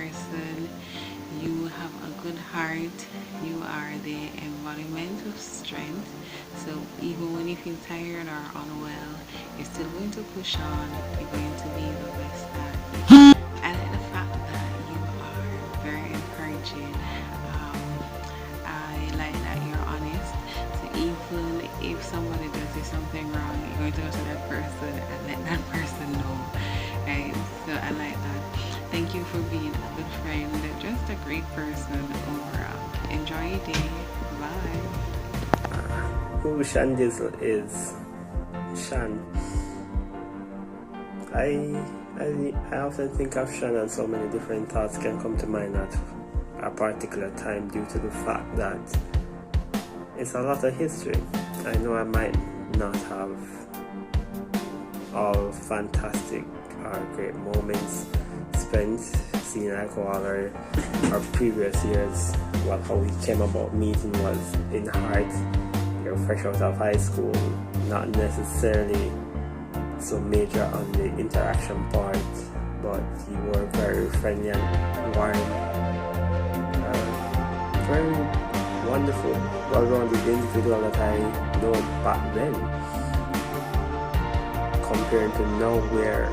person. You have a good heart. You are the embodiment of strength. So even when you feel tired or unwell, you're still going to push on. You're going to be the best that you. I like the fact that you are very encouraging. I like that you're honest. So even if somebody does you something wrong, you're going to go to that person and let that person know. Right? So I like that. Thank you for being a good friend, just a great person overall. Enjoy your day. Bye. Who ShanDizzle is? Shan. I often think of Shan and so many different thoughts can come to mind at a particular time due to the fact that it's a lot of history. I know I might not have all fantastic or great moments spent seeing alcohol or previous years. How we came about meeting was in heart. You're fresh out of high school, not necessarily so major on the interaction part, but you were very friendly and warm, very wonderful, well-rounded individual that I know back then, compared to now where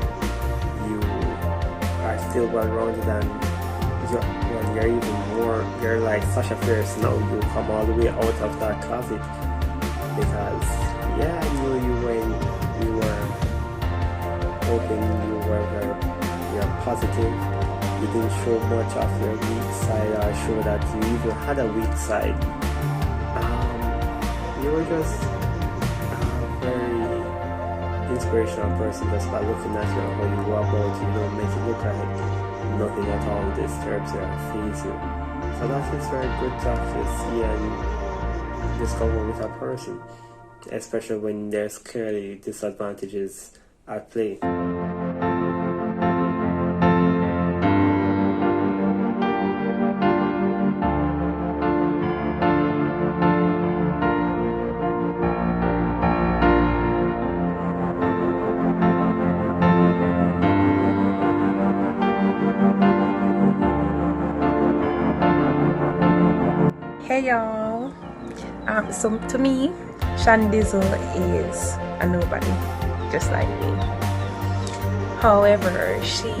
you are still well-rounded and you're even more, you're like Sasha Fierce now. You come all the way out of that closet because I knew you when you were open, you're positive. You didn't show much of your weak side or show that you even had a weak side. You were just a very inspirational person just by looking at you and how you go about. You don't make it look like nothing at all disturbs you or feels you. So that is very good to actually see and discover with a person, especially when there's clearly disadvantages at play. Hey y'all, so to me, ShanDizzle is a nobody, just like me. However, she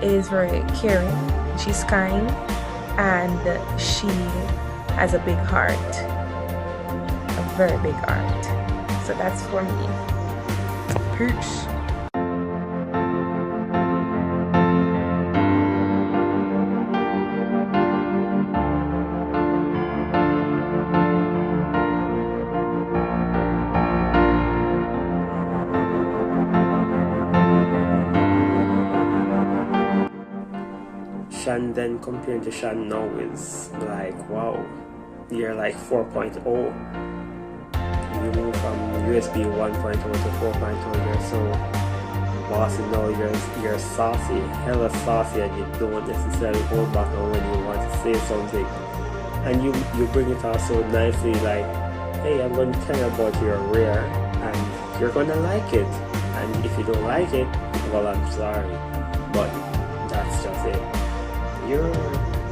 is very caring, she's kind, and she has a big heart, a very big heart. So that's for me. Peace. Shan then comparing to Shan now is like, wow, you're like 4.0. You move from USB 1.0 to 4.0. You're so bossy now. You're saucy, hella saucy, and you don't necessarily hold back on when you want to say something. And you bring it out so nicely, like, hey, I'm going to tell you about your rare, and you're going to like it. And if you don't like it, well, I'm sorry, but that's just it. You're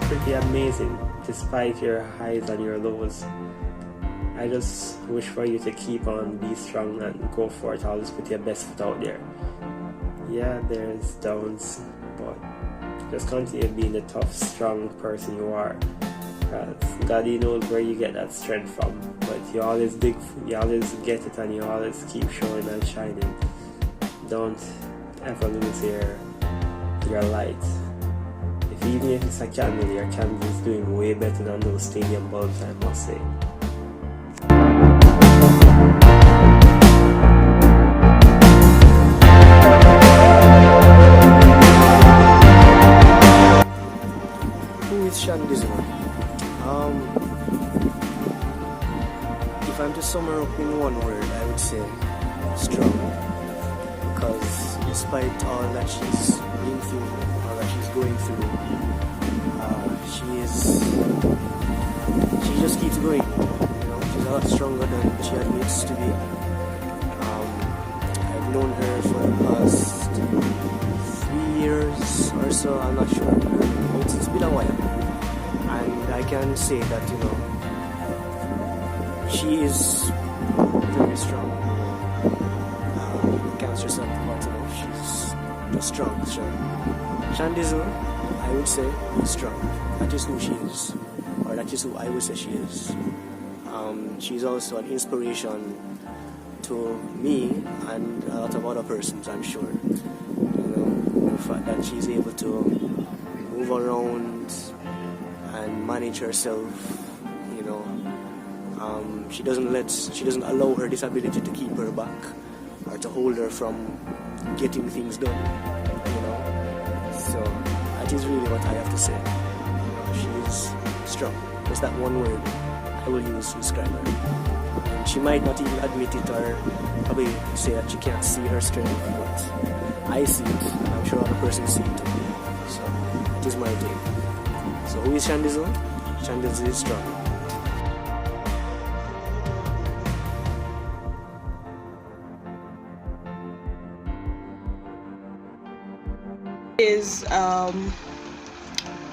pretty amazing despite your highs and your lows. I just wish for you to keep on, be strong and go for it. Always put your best foot out there. Yeah, there's downs, but just continue being the tough, strong person you are. Because God, He knows where you get that strength from. But you always get it, and you always keep showing and shining. Don't ever lose your light. Even if it's a candle, your candle is doing way better than those stadium bulbs, I must say. Who is ShanDizzle? If I'm to sum her up in one word, I would say strong. Because despite all that she's been through, all that she's going through, she just keeps going. You know, she's a lot stronger than she admits to be. I've known her for the past 3 years or or so, I'm not sure. It's been a while. And I can say that, she is very strong. Can't stress that part enough. She's just strong. ShanDizzle, I would say, is strong. That is who she is. Or that is who I would say she is. She's also an inspiration to me and a lot of other persons, I'm sure. The fact that she's able to move around and manage herself, she doesn't allow her disability to keep her back or to hold her from getting things done, So that is really what I have to say. She is strong. Just that one word I will use to describe her. And she might not even admit it or probably say that she can't see her strength, but I see it. I'm sure other persons see it too. So that is my take. So who is ShanDizzle? ShanDizzle is strong.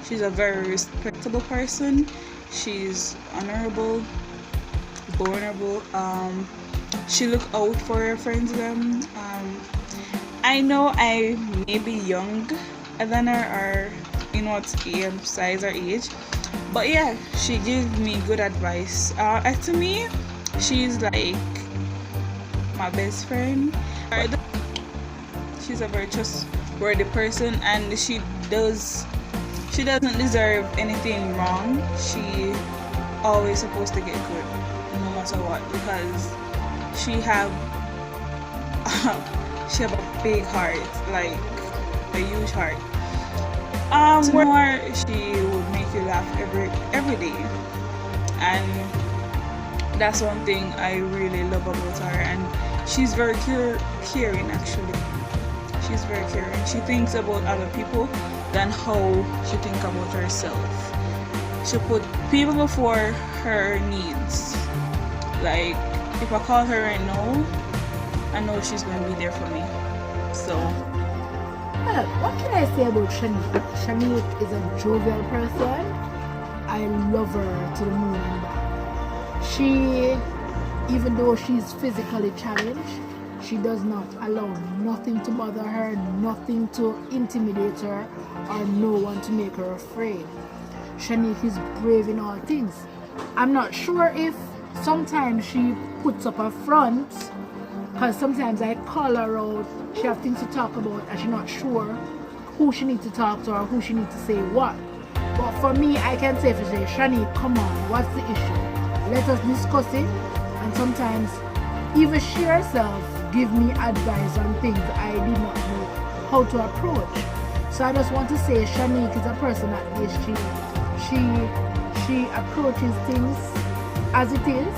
She's a very respectable person. She's honorable, vulnerable. She look out for her friends. I know I may be young than her, or size or age, but yeah, she gives me good advice. To me, she's like my best friend. She's a very trustworthy person, and she doesn't deserve anything wrong. She always supposed to get good no matter what, because she have a big heart, like a huge heart. More, she would make you laugh every day, and that's one thing I really love about her. And she's very caring, actually. She's very caring. She thinks about other people than how she thinks about herself. She put people before her needs. Like, if I call her right now, I know she's going to be there for me. So, well, what can I say about Shanique? Shanique is a jovial person. I love her to the moon and back. She, even though she's physically challenged, she does not allow nothing to bother her, nothing to intimidate her, or no one to make her afraid. Shanique is brave in all things. I'm not sure if sometimes she puts up a front, because sometimes I call her out, she has things to talk about, and she's not sure who she needs to talk to or who she needs to say what. But for me, I can safely say, Shanique, come on, what's the issue? Let us discuss it. And sometimes, even she herself give me advice on things I did not know how to approach. So I just want to say Shanique is a person that is she approaches things as it is.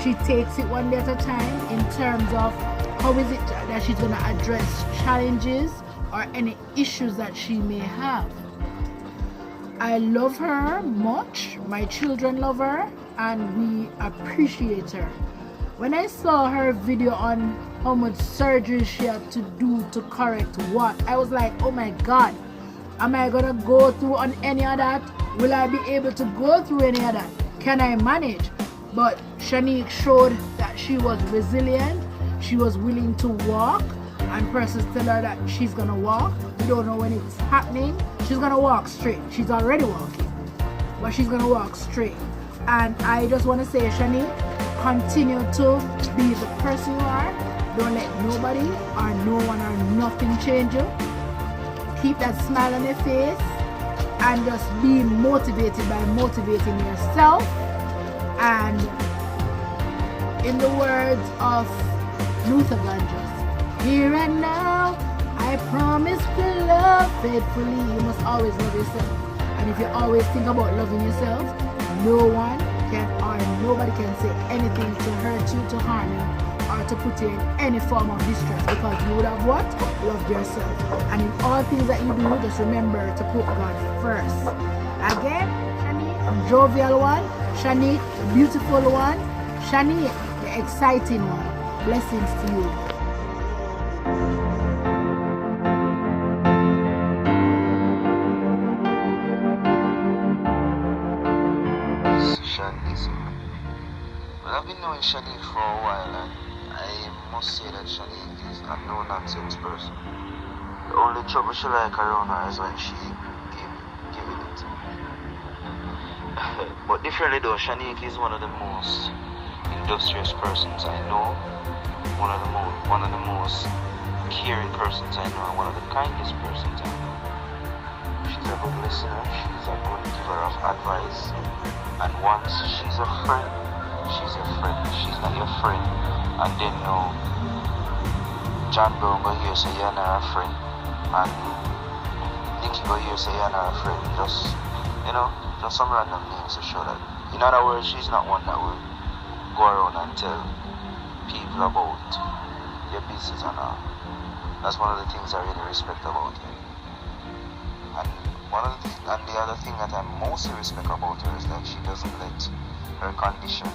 She takes it one day at a time in terms of how is it that she's going to address challenges or any issues that she may have. I love her much. My children love her, and we appreciate her. When I saw her video on how much surgery she had to do to correct what, I was like, oh my God, am I gonna go through on any of that? Will I be able to go through any of that? Can I manage? But Shanique showed that she was resilient. She was willing to walk, and persons tell her that she's gonna walk. We don't know when it's happening. She's gonna walk straight. She's already walking, but she's gonna walk straight. And I just want to say, Shanique, continue to be the person you are. Don't let nobody or no one or nothing change you. Keep that smile on your face and just be motivated by motivating yourself. And in the words of Luther Vandross, here and now, I promise to love faithfully. You must always love yourself. And if you always think about loving yourself, no one can or nobody can say anything to hurt you, to harm you, or to put you in any form of distress, because you would have what? Loved yourself. And in all things that you do, just remember to put God first. Again, Shanique, jovial one. Shanique, beautiful one. Shanique, the exciting one. Blessings to you. I've been knowing Shanique for a while, and I must say that Shanique is a no-nonsense person. The only trouble she like around her is when she giving it. But differently though, Shanique is one of the most industrious persons I know, one of the most caring persons I know, and one of the kindest persons I know. She's a good listener, she's a good giver of advice, and once she's a friend, she's your friend. She's not your friend, and then no, John Brown go here say you're not a friend, and Nicky go here say you're not a friend. Just some random names to show that. In other words, she's not one that will go around and tell people about your business and all. That's one of the things I really respect about her. And the other thing that I mostly respect about her is that she doesn't let her condition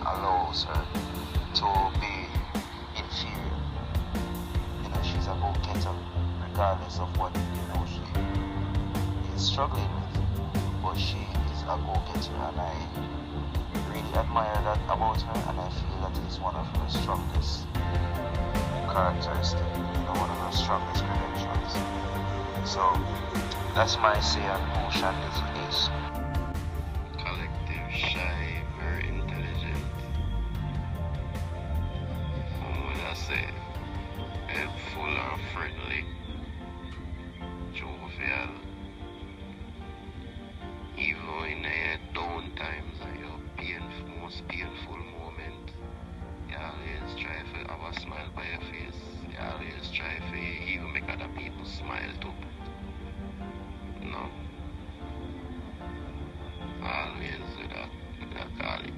allows her to be inferior. She's a go-getter regardless of what she is struggling with. But she is a go-getter, and I really admire that about her, and I feel that it's one of her strongest characteristics, one of her strongest credentials. So that's my say on who ShanDizzle is. Collective, shy, very intelligent. What would I say? Helpful and friendly. Jovial. Even in your down times and your most painful moment, you always try to have a smile by your face. You always try to even make other people smile too. No. Always with that. I call it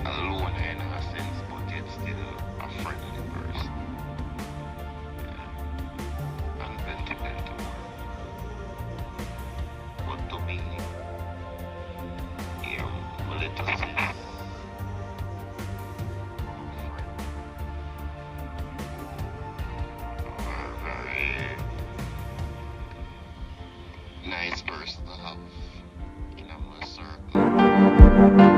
alone in a sense, but yet still a friendly person. Yeah. And plenty more. But to me, here, let us say, a very nice person to have in a circle.